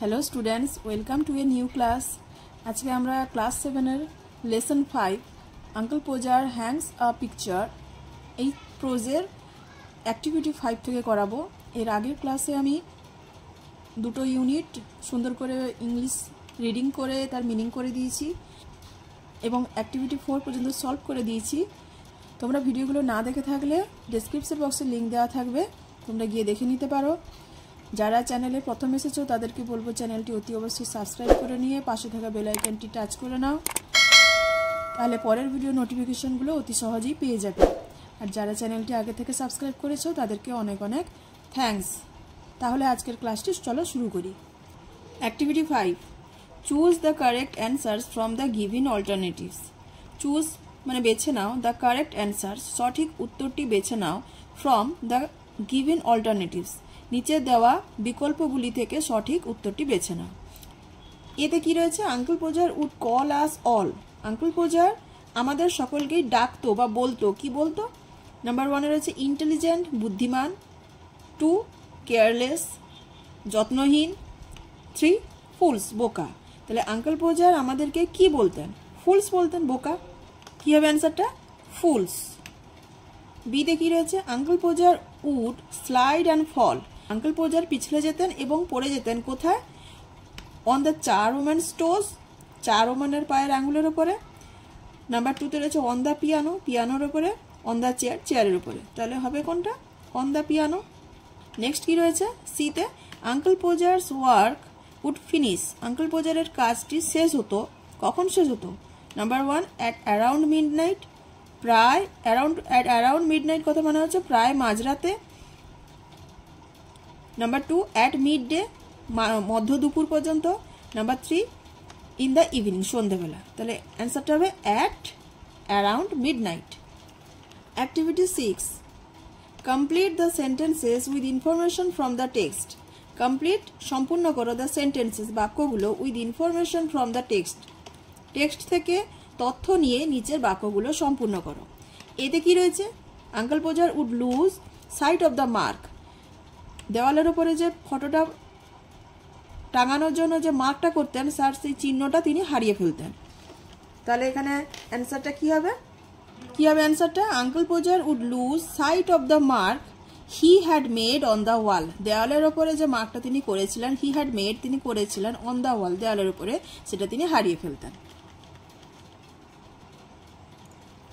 Hello students, welcome to a new class. আজকে আমরা class 7-এর lesson 5 uncle Podger hangs a picture এই প্রোজের অ্যাক্টিভিটি 5 থেকে করাবো। এর আগের ক্লাসে আমি দুটো ইউনিট সুন্দর করে ইংলিশ রিডিং করে তার মিনিং করে দিয়েছি এবং অ্যাক্টিভিটি 4 পর্যন্ত সলভ করে দিয়েছি। তোমরা ভিডিওগুলো না দেখে থাকলে ডেসক্রিপশন বক্সে লিঙ্ক দেওয়া থাকবে, তোমরা গিয়ে দেখে নিতে পারো। যারা চ্যানেলে প্রথম এসেছো তাদেরকে বলবো চ্যানেলটি অতি অবশ্যই সাবস্ক্রাইব করে নিয়ে পাশে থাকা বেল আইকনটি টাচ করে নাও, তাহলে পরের ভিডিও নোটিফিকেশনগুলো অতি সহজেই পেয়ে যাবে। আর যারা চ্যানেলটি আগে থেকে সাবস্ক্রাইব করেছো তাদেরকে অনেক অনেক থ্যাঙ্কস। তাহলে আজকের ক্লাসটি চলো শুরু করি। Activity 5, choose the correct answers from the given alternatives. Choose মানে বেছে নাও, দ্য কারেক্ট অ্যান্সার্স সঠিক উত্তরটি বেছে নাও, ফ্রম দ্য গিভেন অল্টারনেটিভস নিচে দেওয়া বিকল্পগুলি থেকে সঠিক উত্তরটি বেছে নাও। এতে কি রয়েছে? Uncle Podger would call us all. Uncle Podger আমাদের সকলকেই ডাকতো বা বলতো। কি বলতো? নাম্বার 1 রয়েছে ইন্টেলিজেন্ট বুদ্ধিমান, 2 কেয়ারলেস যত্নহীন, 3 ফুলস বোকা। তাহলে আঙ্কেল পোজার আমাদেরকে কি বলতেন? ফুলস বলতেন, বোকা। কি হবে অ্যান্সারটা? ফুলস। বিতে কি রয়েছে? Uncle Podger would slide and fall. Uncle Podger পিছলে যেতেন এবং পড়ে যেতেন কোথায়? On the charwoman's toes, চার ওম্যানের পায়ের আঙুলের ওপরে। নাম্বার 2তে রয়েছে অন দ্য পিয়ানো, পিয়ানোর ওপরে। অন দ্য চেয়ার, চেয়ারের উপরে। তাহলে হবে কোনটা? On the piano. নেক্সট কি রয়েছে? সিতে uncle Podger's work would finish. Uncle পোজারের কাজটি শেষ হতো কখন? শেষ হতো নাম্বার 1 অ্যাট অ্যারাউন্ড মিডনাইট, প্রায় অ্যারাউন্ড মিডনাইট কথা মানে হচ্ছে প্রায় মাঝরাতে। নাম্বার 2 অ্যাট মিড ডে, মধ্য দুপুর পর্যন্ত। নাম্বার 3 ইন দ্য ইভিনিং, সন্ধ্যেবেলা। তাহলে অ্যান্সারটা হবে at around midnight. Activity 6, complete the sentences with information from the text. Complete সম্পূর্ণ করো দ্য সেন্টেন্সেস বাক্যগুলো with information from the text. Text থেকে তথ্য নিয়ে নিচের বাক্যগুলো সম্পূর্ণ করো। এতে কি রয়েছে? Uncle Podger would lose sight of the mark. দেওয়ালের উপরে যে ফটোটা টাঙানোর জন্য যে মার্কটা করতেন, স্যার সেই চিহ্নটা তিনি হারিয়ে ফেলতেন। তাহলে এখানে অ্যান্সারটা কি হবে? কি হবে অ্যান্সারটা? Uncle Podger would lose sight of the mark he had made on the wall. দেওয়ালের ওপরে যে মার্কটা তিনি করেছিলেন, হি হ্যাড মেড তিনি করেছিলেন, অন দ্য ওয়াল দেওয়ালের উপরে, সেটা তিনি হারিয়ে ফেলতেন।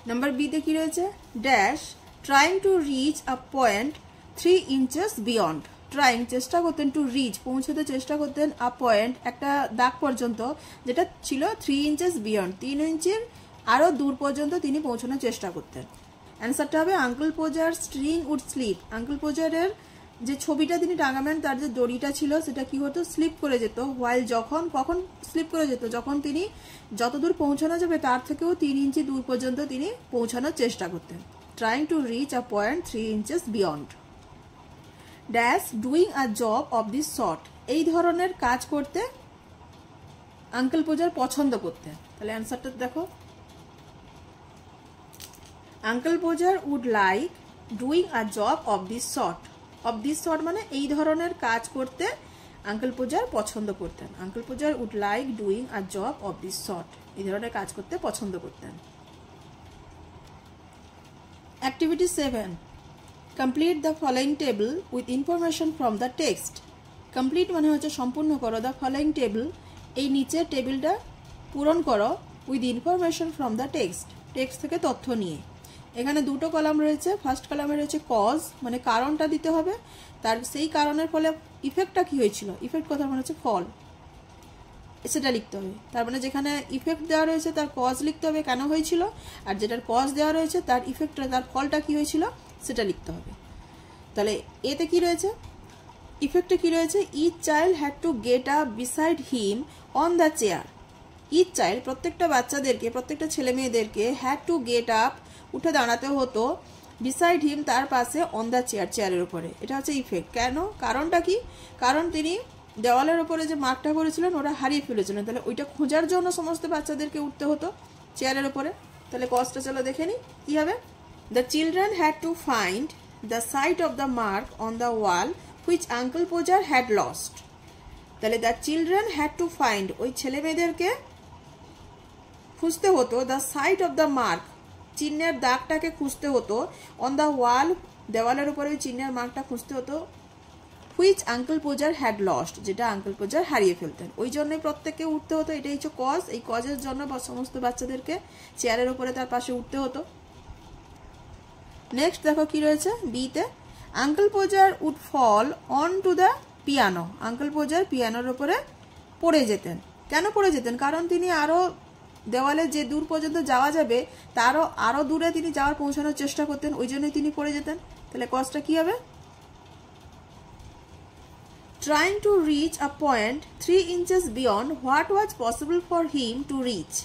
নাম্বার বিতে কি রয়েছে? Dash trying to reach a point 3 inches beyond. Trying চেষ্টা করতেন, টু রিচ পৌঁছতে চেষ্টা করতেন, আ পয়েন্ট একটা দাগ পর্যন্ত, যেটা ছিল 3 inches বিয়ন্ড, 3 ইঞ্চির আরও দূর পর্যন্ত তিনি পৌঁছানোর চেষ্টা করতেন। অ্যান্সারটা হবে uncle Podger string would slip. Uncle পোজারের যে ছবিটা তিনি টাঙাবেন, তার যে দড়িটা ছিল সেটা কি হতো? স্লিপ করে যেত। হোয়াইল কখন স্লিপ করে যেত? যখন তিনি যতদূর পৌঁছানো যাবে তার থেকেও 3 ইঞ্চি দূর পর্যন্ত তিনি পৌঁছানোর চেষ্টা করতেন। Trying to reach a point 3 inches beyond. Dash doing a job of this sort. এই ধরনের কাজ করতে আঙ্কেল পোজার পছন্দ করতেন। তাহলে অ্যান্সারটা দেখো, uncle Podger would like doing a job of this sort. Of this sort মানে এই ধরনের কাজ করতে আঙ্কেল পোজার পছন্দ করতেন। Uncle Podger would like doing a job of this sort, এই ধরনের কাজ করতে পছন্দ করতেন। Activity 7, complete the following table with information from the text. Complete মানে হচ্ছে সম্পূর্ণ করো, দ্য ফলোয়িং টেবল এই নিচের টেবিলটা পূরণ করো, with information from the text text থেকে তথ্য নিয়ে। এখানে দুটো কলাম রয়েছে। ফার্স্ট কলামে রয়েছে কজ, মানে কারণটা দিতে হবে, তার সেই কারণের ফলে ইফেক্টটা কি হয়েছিল, ইফেক্ট কথা মানে হচ্ছে ফল, সেটা লিখতে হবে। তার মানে যেখানে ইফেক্ট দেওয়া রয়েছে তার কজ লিখতে হবে, কেন হয়েছিল, আর যেটার কজ দেওয়া রয়েছে তার ইফেক্টটা, তার ফলটা কি হয়েছিল সেটা লিখতে হবে। তাহলে এতে কি রয়েছে? ইফেক্টে কি রয়েছে? Each child had to get up beside him on the chair. Each child প্রত্যেকটা বাচ্চাদেরকে, প্রত্যেকটা ছেলে মেয়েদেরকে, হ্যাড টু গেট আপ উঠে দাঁড়াতে হতো, বিসাইড হিম তার পাশে, অন দ্য চেয়ার চেয়ারের উপরে। এটা হচ্ছে ইফেক্ট। কেন? কারণটা কি? কারণ তিনি দেওয়ালের উপরে যে মার্কটা করেছিলেন ওটা হারিয়ে ফেলেছিলেন, তাহলে ওইটা খোঁজার জন্য সমস্ত বাচ্চাদেরকে উঠতে হতো চেয়ারের উপরে। তাহলে কজটা চলো দেখে নিই কি হবে। The children had to find the sight of the mark on the wall which uncle Podger had lost. তাহলে the children had to find, ওই ছেলে মেয়েদেরকে খুঁজতে হতো, the sight of the mark, চিহ্নের দাগটাকে খুঁজতে হতো, অন দ্য ওয়াল, দেওয়ালের উপরে ওই চিহ্নের মার্কটা খুঁজতে হতো, which uncle Podger had lost, যেটা আঙ্কেল পোজার হারিয়ে ফেলতেন। ওই জন্যই প্রত্যেককে উঠতে হতো, এটাই হচ্ছে কজ। এই কজের জন্য সমস্ত বাচ্চাদেরকে চেয়ারের উপরে তার পাশে উঠতে হতো। নেক্সট দেখো কি রয়েছে বিতে, uncle Podger would fall on two the piano, uncle Podger পিয়ানোর উপরে পড়ে যেতেন। কেন পড়ে যেতেন? কারণ তিনি আরো দেওয়ালে যে দূর পর্যন্ত যাওয়া যাবে তারও আরো দূরে তিনি যাওয়ার পৌঁছানোর চেষ্টা করতেন, ওই জন্যই তিনি পড়ে যেতেন। তাহলে কজটা কি হবে? trying to reach a point 3 inches beyond what was possible for him to reach.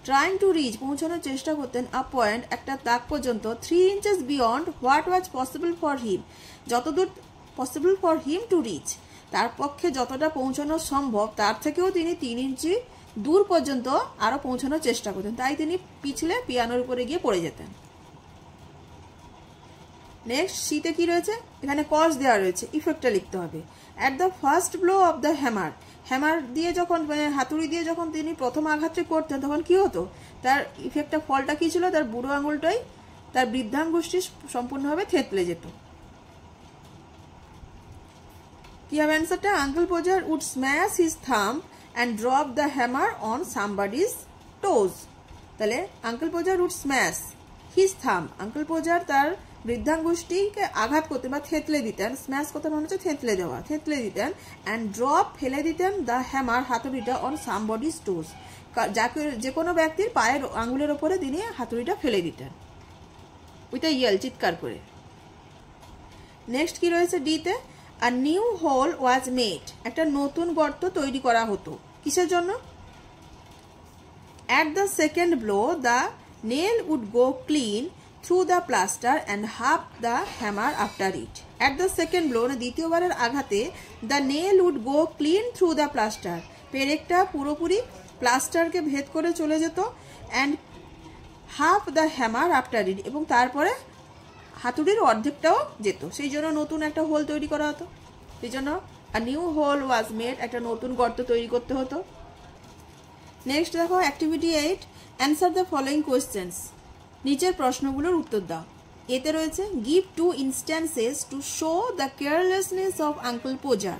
Trying to reach, পৌঁছানোর চেষ্টা করতেন, a point, একটা দাগ পর্যন্ত, 3 inches beyond what was possible for him, যতদূর possible for him to reach, তার পক্ষে যতটা পৌঁছানো সম্ভব তার থেকেও তিনি 3 ইঞ্চি দূর পর্যন্ত আরো পৌঁছানোর চেষ্টা করতেন, তাই তিনি পিছলে পিয়ানোর উপরে গিয়ে পড়ে যেতেন। নেক্সট শীতে কি রয়েছে? এখানে কজ দেওয়া রয়েছে, ইফেক্টটা লিখতে হবে। At the first blow of the hammer, hammer দিয়ে যখন হাতুড়ি দিয়ে যখন তিনি প্রথম আঘাতটি করতেন তখন কি হতো? তার ইফেক্টটা ফলটা কি ছিল? তার বুড়ো আঙুলটাই তার বৃদ্ধাঙ্গুষ্টি সম্পূর্ণভাবে থেতলে যেত। কি হবে অ্যান্সারটা? Uncle Podger would smash his thumb and drop the hammer on somebody's toes. তাহলে uncle Podger would smash his thumb, uncle Podger তার বৃদ্ধাঙ্গুষ্টিকে আঘাত করতেন বা থেতলে দিতেন, স্ম্যাশ কথা মনে হচ্ছে থেতলে দেওয়া, থেতলে দিতেন, অ্যান্ড ড্রপ ফেলে দিতেন দ্য হ্যামার, হাতুড়িটা, অন সামবডিজ টোজ, যাকে যে কোনো ব্যক্তির পায়ের আঙুলের ওপরে তিনি হাতুড়িটা ফেলে দিতেন, ওইটা ইয়েল, চিৎকার করে। নেক্সট কি রয়েছে ডিতে, a new hole was made, একটা নতুন গর্ত তৈরি করা হতো, কিসের জন্য? At the second blow the nail would go clean through the plaster and half the hammer after it. At the second blow, দ্বিতীয়বারের আঘাতে, the nail would go clean through the plaster, পেরেকটা পুরোপুরি প্লাস্টারকে ভেদ করে চলে যেত, and half the hammer after it, এবং তারপরে হাতুড়ির অর্ধেকটাও যেত, সেই জন্য নতুন একটা হোল তৈরি করা হতো, সেই জন্য a new hole was made, একটা নতুন গর্ত তৈরি করতে হতো। নেক্সট দেখো activity 8, answer the following questions, নিচের প্রশ্নগুলোর উত্তর দাও। এতে রয়েছে give 2 instances to show the carelessness of uncle Podger,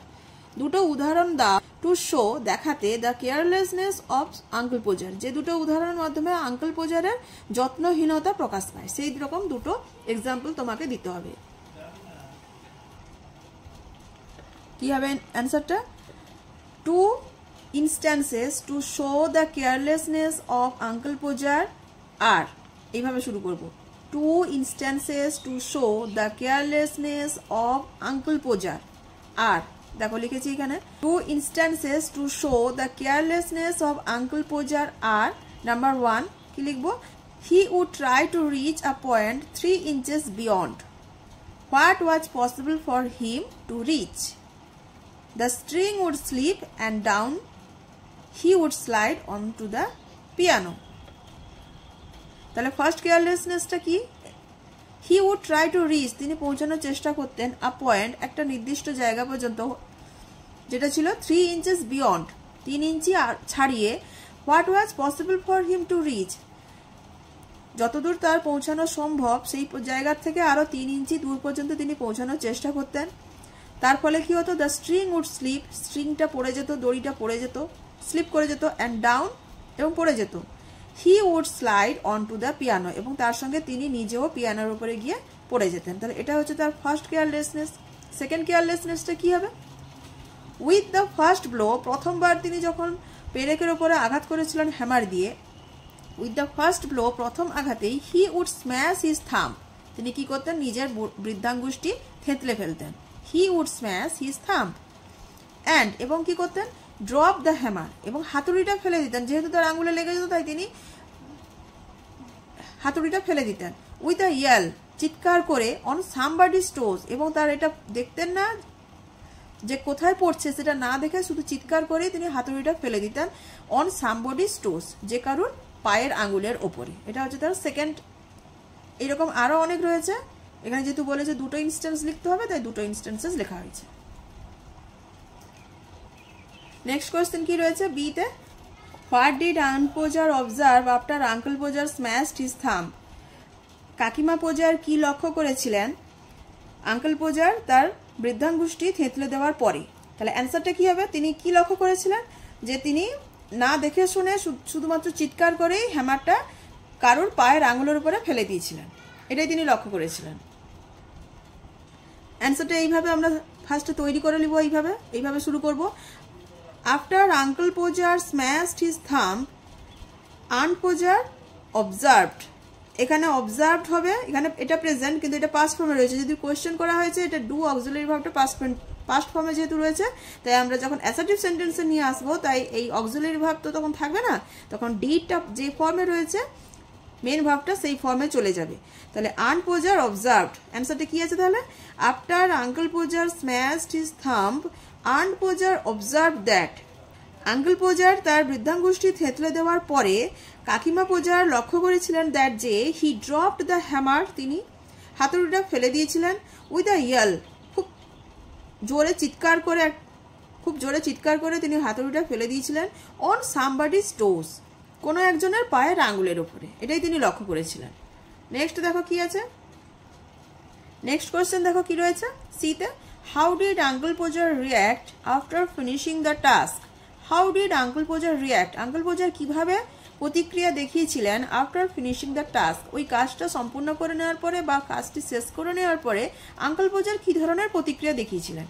দুটো উদাহরণ দাও টু শো, দেখাতে, the carelessness of uncle Podger, যে দুটো উদাহরণের মাধ্যমে আঙ্কেল পোজারের যত্নহীনতা প্রকাশ পায়, সেই রকম দুটো এক্সাম্পল তোমাকে দিতে হবে। কি হবে অ্যান্সারটা? 2 instances to show the carelessness of uncle Podger আর, এইভাবে শুরু করব, 2 instances to show the carelessness of Uncle Pojar আর, দেখো লিখেছি এখানে 2 instances to show the carelessness of Uncle Pojar আর, নাম্বার 1 কি লিখব? He would try to reach a point 3 inches beyond what was possible for him to reach. The string would slip and down he would slide onto the piano. তাহলে first কেয়ারলেসনেসটা কি? He would try to reach, তিনি পৌঁছানোর চেষ্টা করতেন, আ point, একটা নির্দিষ্ট জায়গা পর্যন্ত, যেটা ছিল 3 inches বিয়ন্ড, 3 ইঞ্চি ছাড়িয়ে, what was possible for him to reach, যতদূর তার পৌঁছানো সম্ভব সেই জায়গার থেকে আরো 3 ইঞ্চি দূর পর্যন্ত তিনি পৌঁছানোর চেষ্টা করতেন। তার ফলে কি হতো? দ্য স্ট্রিং উড স্লিপ, স্ট্রিংটা পড়ে যেত, দড়িটা পড়ে যেত, স্লিপ করে যেত, অ্যান্ড ডাউন, এবং পড়ে যেত, he would slide on two the piano, এবং তার সঙ্গে তিনি নিজেও পিয়ানোর উপরে গিয়ে পড়ে যেতেন। তাহলে এটা হচ্ছে তার ফার্স্ট কেয়ারলেসনেস। সেকেন্ড কেয়ারলেসনেসটা কি হবে? উইথ দ্য ফার্স্ট ব্লো, প্রথমবার তিনি যখন পেরেকের উপরে আঘাত করেছিলেন হ্যামার দিয়ে, উইথ দ্য ফার্স্ট ব্লো, প্রথম আঘাতেই, he would smash his thumb, তিনি কি করতেন? নিজের বৃদ্ধাঙ্গুষ্টি থেতলে ফেলতেন, he would smash his thumb, and, এবং কি করতেন? ড্রপ দ্য হ্যামার, এবং হাতুড়িটা ফেলে দিতেন, যেহেতু তার আঙুলে লেগে যেত তাই তিনি হাতুড়িটা ফেলে দিতেন, উইথ আ ইয়েল, চিৎকার করে, অন সামবডিজ টোজ, এবং তার এটা দেখতেন না যে কোথায় পড়ছে, সেটা না দেখে শুধু চিৎকার করে তিনি হাতুড়িটা ফেলে দিতেন, অন সামবডিজ টোজ, যে কারুর পায়ের আঙুলের ওপরে। এটা হচ্ছে তার সেকেন্ড। এরকম আরো অনেক রয়েছে, এখানে যেহেতু বলেছে দুটো ইনস্ট্যান্স লিখতে হবে তাই দুটো ইনস্ট্যান্সেস লেখা হয়েছে। নেক্সট কোয়েশ্চেন কি রয়েছে বিতে, what did aunt Podger observe after uncle Podger smashed his thumb. কাকিমা পোজার কি লক্ষ্য করেছিলেন আঙ্কেল পোজার তার বৃদ্ধাঙ্গুষ্টি থেঁতলে দেওয়ার পরে। তাহলে অ্যান্সারটা কি হবে, তিনি কি লক্ষ্য করেছিলেন, যে তিনি না দেখে শুনে শুধুমাত্র চিৎকার করেই হ্যামারটা কারোর পায়ের আঙুলের উপরে ফেলে দিয়েছিলেন, এটাই তিনি লক্ষ্য করেছিলেন। অ্যান্সারটা এইভাবে আমরা ফার্স্টে তৈরি করে নিব, এইভাবে শুরু করব। After uncle Podger smashed his thumb aunt Podger observed. এখানে অবজার্ভড হবে, এখানে এটা প্রেজেন্ট কিন্তু এটা পাস্ট ফর্মে রয়েছে, যদি কোয়েশ্চেন করা হয়েছে এটা ডু অক্সিলারি ভার্বটা পাস্ট ফর্মে যেহেতু রয়েছে, তাই আমরা যখন অ্যাসার্টিভ সেন্টেন্সে নিয়ে আসবো তাই এই অক্সিলারি ভার্ব তো তখন থাকবে না, তখন ডিটা যে ফর্মে রয়েছে মেন ভার্বটা সেই ফর্মে চলে যাবে। তাহলে আন্ট পোজার অবজার্ভড, অ্যান্সারটা কি আছে তাহলে, after uncle Podger smashed his thumb aunt Podger observe that. Uncle Podger তার বৃদ্ধাঙ্গুষ্টি থেতলে দেওয়ার পরে কাকিমা পোজার লক্ষ্য করেছিলেন দ্যাট যে হি ড্রপড দ্য হ্যামার, তিনি হাতুড়িটা ফেলে দিয়েছিলেন, উইথ আ ইয়েল, খুব জোরে চিৎকার করে তিনি হাতুড়িটা ফেলে দিয়েছিলেন, অন সামবডিজ টোস, কোনো একজনের পায়ের আঙুলের উপরে, এটাই তিনি লক্ষ্য করেছিলেন। নেক্সট দেখো কি আছে, নেক্সট কোয়েশ্চেন দেখো কি রয়েছে সিতে, how did uncle Podger react after finishing the task. How did uncle Podger react, uncle Podger কিভাবে প্রতিক্রিয়া দেখিয়েছিলেন আফটার ফিনিশিং দ্য টাস্ক, ওই কাজটা সম্পূর্ণ করে নেওয়ার পরে বা কাজটি শেষ করে নেওয়ার পরে আঙ্কেল পোজার কি ধরনের প্রতিক্রিয়া দেখিয়েছিলেন।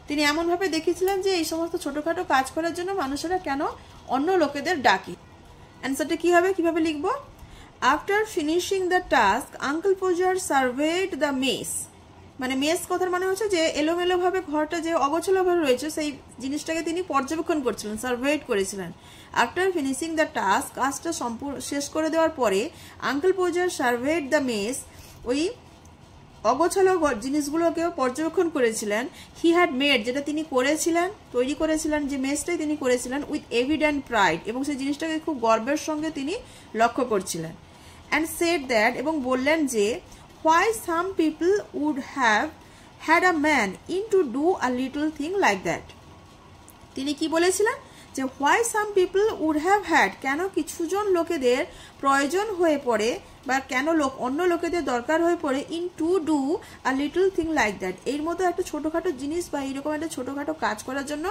তিনি এমনভাবে দেখিয়েছিলেন যে এই সমস্ত ছোটোখাটো কাজ করার জন্য মানুষেরা কেন অন্য লোকেদের ডাকে। অ্যান্সারটা কি হবে, কিভাবে লিখবো, after finishing the task uncle Podger served the mess. মানে মেস কথার মানে হচ্ছে যে এলোমেলোভাবে ঘরটা যে অগোছালোভাবে রয়েছে সেই জিনিসটাকে তিনি পর্যবেক্ষণ করছিলেন, সার্ভেড করেছিলেন। আফটার ফিনিশিং দ্য টাস্ক, কাজটা শেষ করে দেওয়ার পরে uncle Podger served the mace, ওই অগোছালো জিনিসগুলোকেও পর্যবেক্ষণ করেছিলেন। হি হ্যাড মেড, যেটা তিনি করেছিলেন, তৈরি করেছিলেন, যে মেসটাই তিনি করেছিলেন, উইথ এভিডেন্ট প্রাইড, এবং সেই জিনিসটাকে খুব গর্বের সঙ্গে তিনি লক্ষ্য করছিলেন। অ্যান্ড সেড দ্যাট, এবং বললেন যে why some people would have had a man in to do a little thing like that. তিনি কি বলেছিলেন, যে why some people would have had, কেন কিছুজন লোকেদের প্রয়োজন হয়ে পড়ে বা কেন অন্য লোকেদের দরকার হয়ে পড়ে in to do a little thing like that, এর মতো একটা ছোটোখাটো জিনিস বা এইরকম একটা ছোটোখাটো কাজ করার জন্য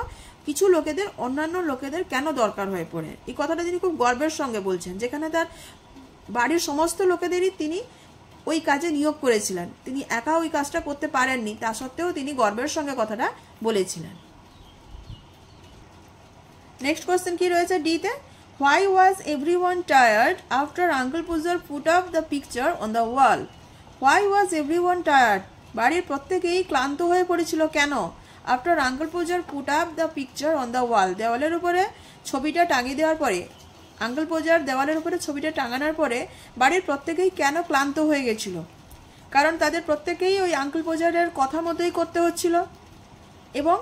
কিছু লোকেদের অন্যান্য লোকেদের কেন দরকার হয়ে পড়ে। এই কথাটা তিনি খুব গর্বের সঙ্গে বলছেন, যেখানে তার বাড়ির সমস্ত লোকেদেরই তিনি ওই কাজে নিয়োগ করেছিলেন, তিনি একা ওই কাজটা করতে পারেননি, তা সত্ত্বেও তিনি গর্বের সঙ্গে কথাটা বলেছিলেন। নেক্সট কোয়েশ্চেন কি রয়েছে ডিতে, why was everyone tired after uncle Podger put up the picture on the wall. Why was everyone tired, বাড়ির প্রত্যেকেই ক্লান্ত হয়ে পড়েছিল কেন, after uncle Podger put up the picture on the wall, দেওয়ালের উপরে ছবিটা টাঙিয়ে দেওয়ার পরে, আঙ্কেল পোজার দেওয়ালের উপরে ছবিটা টাঙানোর পরে বাড়ির প্রত্যেকেই কেন ক্লান্ত হয়ে গেছিল, কারণ তাদের প্রত্যেকেই ওই আঙ্কেল পোজারের কথা মতোই করতে হচ্ছিল এবং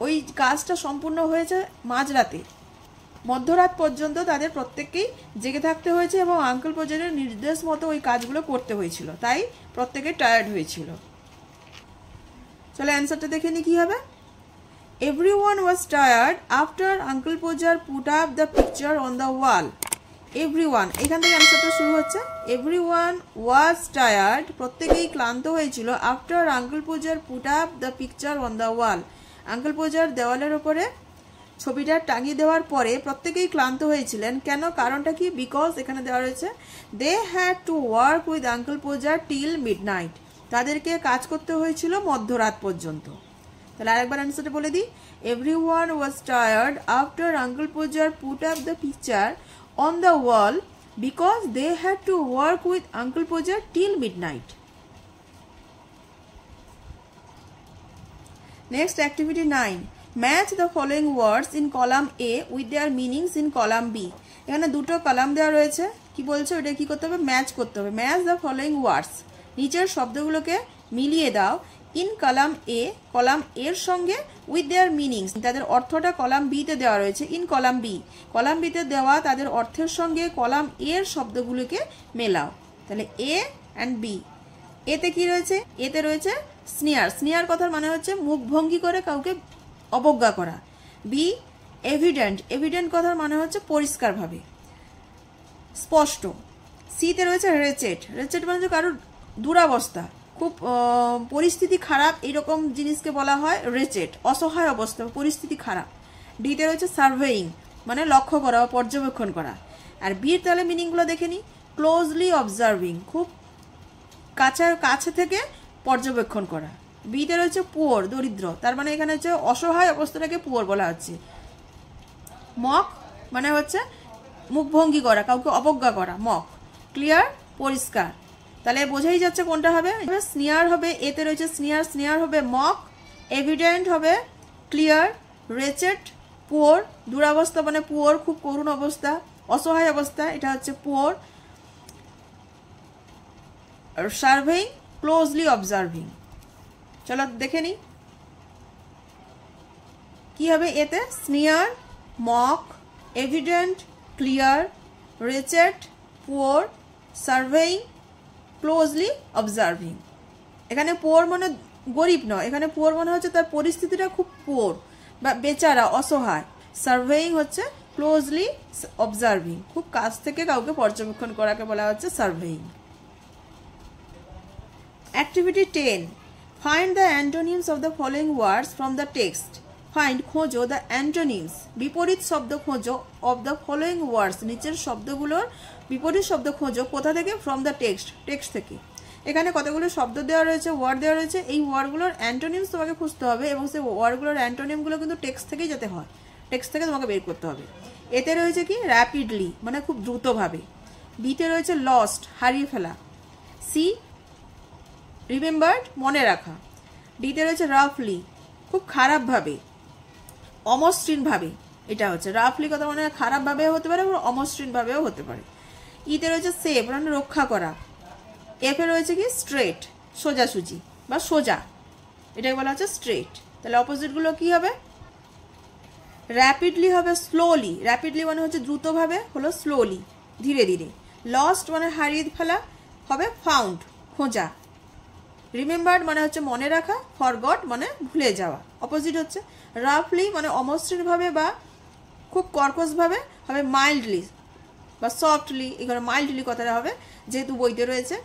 ওই কাজটা সম্পূর্ণ হয়েছে মাঝরাতে, মধ্যরাত পর্যন্ত তাদের প্রত্যেককেই জেগে থাকতে হয়েছে এবং আঙ্কেল পোজারের নির্দেশ মতো ওই কাজগুলো করতে হয়েছিল, তাই প্রত্যেকে টায়ার্ড হয়েছিল। চলো অ্যান্সারটা দেখে নি কি হবে, everyone was tired after Uncle Pojar put up the picture on the wall. Everyone, এখান থেকে অ্যান্সারটা শুরু হচ্ছে, everyone was tired, প্রত্যেকেই ক্লান্ত হয়েছিল, after Uncle Pojar put up the picture on the wall, uncle Podger দেওয়ালের উপরে ছবিটা টাঙিয়ে দেওয়ার পরে প্রত্যেকেই ক্লান্ত হয়েছিলেন কেন, কারণটা কি, বিকজ এখানে দেওয়া রয়েছে they had to work with Uncle Pojar till midnight, তাদেরকে কাজ করতে হয়েছিল মধ্যরাত পর্যন্ত। তাহলে আরেকবার অ্যান্সারটা বলে দিই, everyone was tired after Uncle Pojar put up the picture on the wall because they had to work with Uncle Pojar till midnight. Next, activity 9, match the following words in column A with their meanings in column B. এখানে দুটো column দেওয়া রয়েছে, কি বলছো, এটা কি করতে হবে, ম্যাচ করতে হবে। ম্যাচ দ্য ফলোয়িং ওয়ার্ডস, নিচের শব্দগুলোকে মিলিয়ে দাও, ইন কলাম এ, কলাম এর সঙ্গে, উইথ দেয়ার মিনিংস, তাদের অর্থটা কলাম বিতে দেওয়া রয়েছে, ইন কলাম বি, কলাম বিতে দেওয়া তাদের অর্থের সঙ্গে কলাম এর শব্দগুলোকে মেলাও। তাহলে এ অ্যান্ড বি, এতে কি রয়েছে, এতে রয়েছে স্নিয়ার, স্নিয়ার কথার মানে হচ্ছে মুখ ভঙ্গি করে কাউকে অবজ্ঞা করা। বি, এভিডেন্ট, এভিডেন্ট কথার মানে হচ্ছে পরিষ্কারভাবে, স্পষ্ট। সিতে রয়েছে রেচেট, রেচেট মানে হচ্ছে কারোর দুরাবস্থা, খুব পরিস্থিতি খারাপ, এইরকম জিনিসকে বলা হয় রেচেট, অসহায় অবস্থা, পরিস্থিতি খারাপ। ডিতে রয়েছে সার্ভেইং, মানে লক্ষ্য করা বা পর্যবেক্ষণ করা। আর বির তাহলে মিনিংগুলো দেখে নিই। ক্লোজলি অবজার্ভিং, খুব কাছে থেকে পর্যবেক্ষণ করা। বিতে রয়েছে পুয়ার, দরিদ্র, তার মানে এখানে হচ্ছে অসহায় অবস্থাটাকে পুয়ার বলা হচ্ছে। মক মানে হচ্ছে মুখভঙ্গি করা, কাউকে অবজ্ঞা করা, মক। ক্লিয়ার, পরিষ্কার। তাহলে বোঝাই যাচ্ছে কোনটা হবে। স্নিয়ার হবে, এতে রয়েছে স্নিয়ার, স্নিয়ার হবে মক। এভিডেন্ট হবে ক্লিয়ার। রেচেট পুয়ার, দুরাবস্থা মানে পুয়ার, খুব করুণ অবস্থা, অসহায় অবস্থা, এটা হচ্ছে পুয়ার। Surveying, closely observing. চলো দেখে নিই কি হবে। এতে sneer, mock, evident, clear, wretched, poor, surveying, closely observing. এখানে পুয়ার মানে গরিব নয়, এখানে পুয়ার মানে হচ্ছে তার পরিস্থিতিটা খুব পুয়ার বা বেচারা, অসহায়। সার্ভেইং হচ্ছে ক্লোজলি অবজার্ভিং, খুব কাছ থেকে কাউকে পর্যবেক্ষণ করাকে বলা হচ্ছে surveying. Activity 10, find the antonyms of the following words from the text. Find, খোঁজো, দ্য অ্যান্টোনিমস, বিপরীত শব্দ খোঁজো, অফ দ্য ফলোয়িং ওয়ার্ডস, নিচের শব্দগুলোর বিপরীত শব্দ খোঁজো। কোথা থেকে? ফ্রম দ্য টেক্সট, টেক্সট থেকে। এখানে কতগুলো শব্দ দেওয়া রয়েছে, ওয়ার্ড দেওয়া রয়েছে। এই ওয়ার্ডগুলোর অ্যান্টোনিমস তোমাকে খুঁজতে হবে এবং সেই ওয়ার্ডগুলোর অ্যান্টোনিমগুলো কিন্তু টেক্সট থেকেই যেতে হয়, টেক্সট থেকে তোমাকে বের করতে হবে। এতে রয়েছে কি? র্যাপিডলি, মানে খুব দ্রুতভাবে। বিতে রয়েছে লস্ট, হারিয়ে ফেলা। সি রিমেম্বার্ড, মনে রাখা। ডিতে রয়েছে রাফলি, খুব খারাপভাবে, অমসৃণভাবে। এটা হচ্ছে রাফলি কথা মানে খারাপভাবেও হতে পারে, অমসৃণভাবেও হতে পারে। ইতে রয়েছে সেভ, মানে রক্ষা করা। এফে রয়েছে কি? স্ট্রেট, সোজাসুজি বা সোজা, এটাকে বলা হচ্ছে স্ট্রেট। তাহলে অপোজিটগুলো কি হবে? র্যাপিডলি হবে স্লোলি, র্যাপিডলি মানে হচ্ছে দ্রুতভাবে, হলো স্লোলি, ধীরে ধীরে। লস্ট মানে হারিয়ে ফেলা, হবে ফাউন্ড, খোঁজা। রিমেম্বার্ড মানে হচ্ছে মনে রাখা, ফরগট মানে ভুলে যাওয়া। অপোজিট হচ্ছে রাফলি মানে অমসৃণভাবে বা খুব কর্কশভাবে, হবে মাইল্ডলি বা সফটলি। এখানে মাইল্ডলি কথাটা হবে যেহেতু বইতে রয়েছে,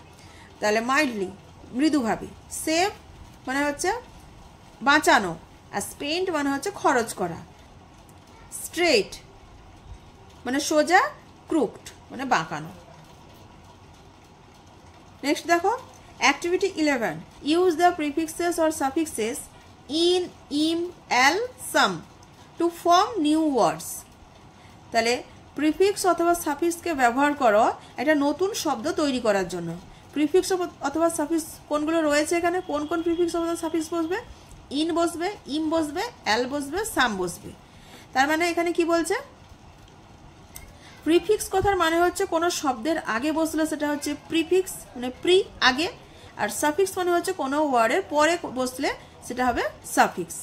তাহলে মাইল্ডলি, মৃদুভাবে। সেভ মানে হচ্ছে বাঁচানো, আর স্পেন্ড মানে হচ্ছে খরচ করা। স্ট্রেট মানে সোজা, ক্রুকড মানে বাঁকানো। নেক্সট দেখো activity 11, use the prefixes or suffixes in, ইম, এল, সাম টু ফর্ম নিউ ওয়ার্ডস। তাহলে প্রিফিক্স অথবা সাফিক্সকে ব্যবহার করো একটা নতুন শব্দ তৈরি করার জন্য। প্রিফিক্স অথবা সাফিক্স কোনগুলো রয়েছে এখানে? কোন কোন প্রিফিক্স অথবা সাফিক্স বসবে? ইন বসবে, ইম বসবে, এল বসবে, সাম বসবে। তার মানে এখানে কি বলছে? প্রিফিক্স কথার মানে হচ্ছে কোনো শব্দের আগে বসলে সেটা হচ্ছে প্রিফিক্স, মানে প্রি, আগে। আর সাফিক্স মানে হচ্ছে কোনো ওয়ার্ডের পরে বসলে সেটা হবে সাফিক্স।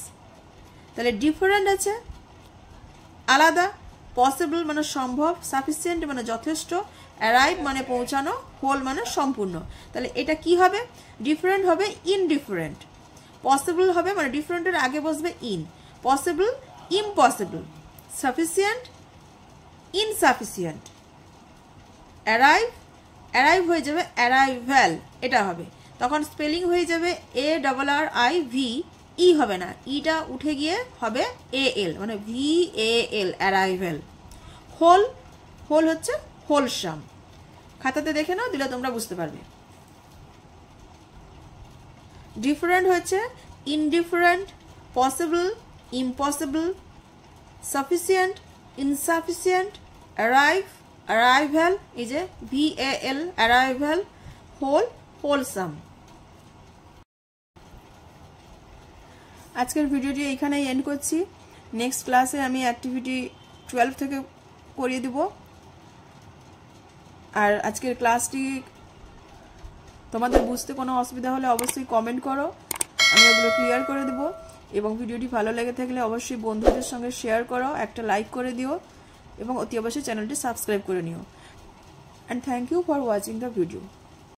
তাহলে ডিফারেন্ট আছে আলাদা, পসিবল মানে সম্ভব, সাফিসিয়েন্ট মানে যথেষ্ট, অ্যারাইভ মানে পৌঁছানো, হোল মানে সম্পূর্ণ। তাহলে এটা কি হবে? ডিফারেন্ট হবে ইনডিফারেন্ট। পসিবল হবে মানে ডিফারেন্টের আগে বসবে in, possible impossible, sufficient insufficient. Arrive, arrive হয়ে যাবে অ্যারাইভ্যাল, এটা হবে। তখন স্পেলিং হয়ে যাবে ARRIV, ই হবে না, ইটা উঠে গিয়ে হবে AL, মানে VAL, অ্যারাইভ্যাল। হোল, হোল হচ্ছে হোলসাম। খাতাতে দেখে নাও, দিলে তোমরা বুঝতে পারবে। ডিফারেন্ট হচ্ছে indifferent, possible impossible, sufficient insufficient, arrive অ্যারাইভ্যাল, এই যে VAL, অ্যারাইভ্যাল। Whole, wholesome. আজকের ভিডিওটি এইখানেই এন্ড করছি। নেক্সট ক্লাসে আমি অ্যাক্টিভিটি 12 থেকে করিয়ে দিব। আর আজকের ক্লাসটি তোমাদের বুঝতে কোনো অসুবিধা হলে অবশ্যই কমেন্ট করো, আমি ওগুলো ক্লিয়ার করে দেব। এবং ভিডিওটি ভালো লেগে থাকলে অবশ্যই বন্ধুদের সঙ্গে শেয়ার করো, একটা লাইক করে দিও এবং অতি অবশ্যই চ্যানেলটি সাবস্ক্রাইব করে নিও। And thank you for watching the video.